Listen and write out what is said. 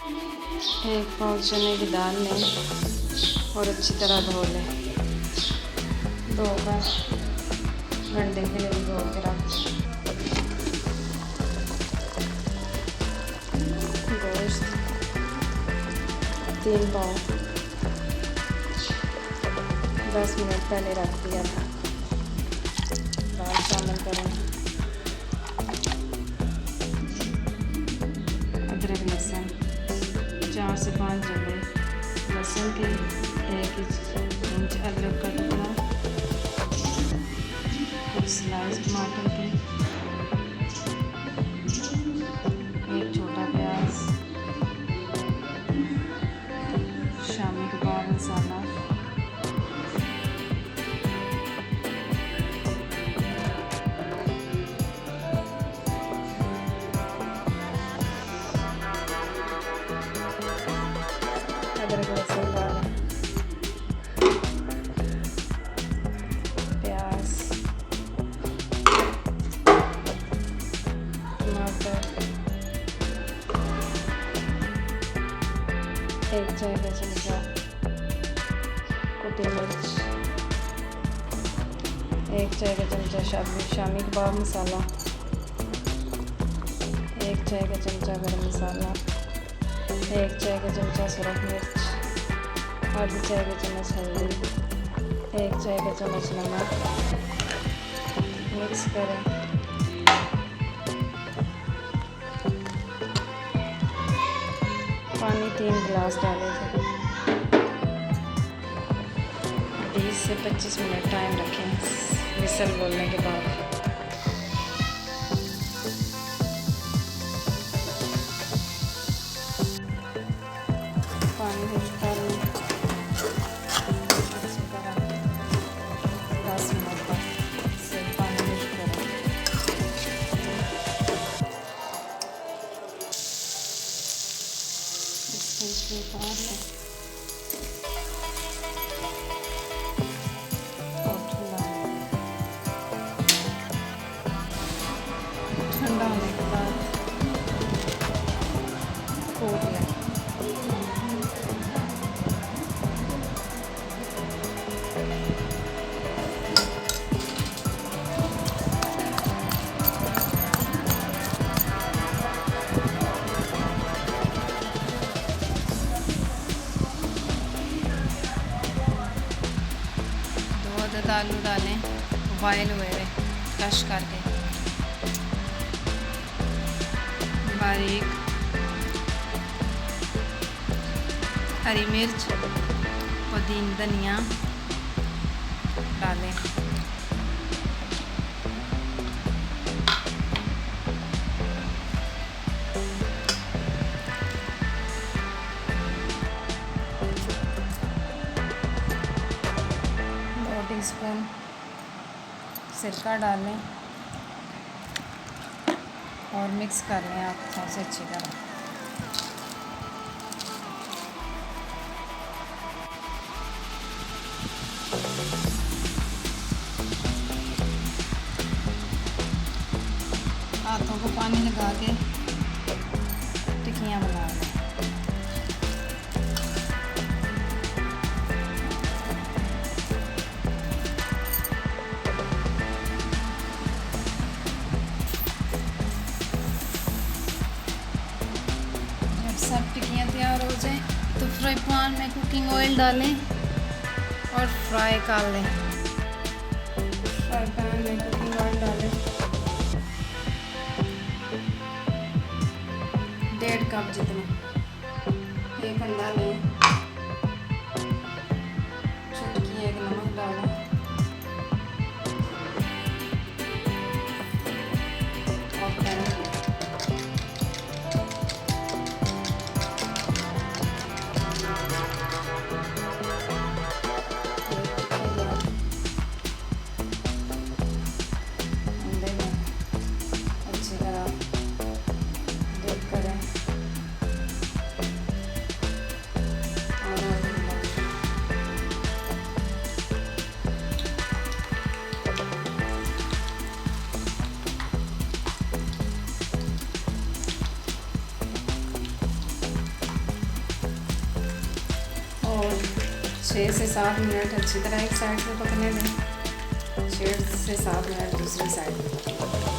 एक पाव चने की दाल लें और अच्छी तरह धो लें। धोकर घंटे के लिए भिगो के रख दें। गोश्त 3 पाव 10 मिनट पहले रख दिया था। दाल शामिल करें। अदरक लहसुन 4 से 5 जल्दी लहसुन के, 1 इंच अदरक का टुकड़ा, कुछ स्लाइस टमाटर के, 1 छोटा प्याज, शामी कबाब मसाला, अदरक लहसुन डालें, प्याज, टमाटर, 1 चाय का चमचा कुटी मिर्च, 1 चाय का चमचा शामी कबाब मसाला, 1 चाय का चमचा गरम मसाला, 1 चाय का चमचा सुरख मिर्च, आधी चाय का चम्मच हल्दी, 1 चाय का चम्मच नमक। मिक्स करें। पानी 3 गिलास डाले थे। 20 से 25 मिनट टाइम रखें विसल बोलने के बाद। पानी खुश्क कर लें अच्छी तरह। 10 मिनट तक से पानी खुश्क करें। इसको उतार लें और ठंडा होने के बाद खोल लें। आलू डालें बॉयल हुए क्रश करके, बारीक हरी मिर्च, पुदीना, धनिया डालें। टीस्पून सिरका डालें और मिक्स कर लें हाथों से अच्छी तरह। हाथों को पानी लगा के टिक्कियाँ बना लें। सब टिक्कियाँ तैयार हो जाएं तो फ्राई पैन में कुकिंग ऑयल डालें और फ्राई कर लें। फ्राई पैन में कुकिंग ऑयल डालें, 1.5 कप जितना। 1 अंडा लें, चुटकी 1 नमक डालें, और पैन और 6 से 7 मिनट अच्छी तरह एक साइड पे पकने दें, 6 से 7 मिनट दूसरी साइड पे।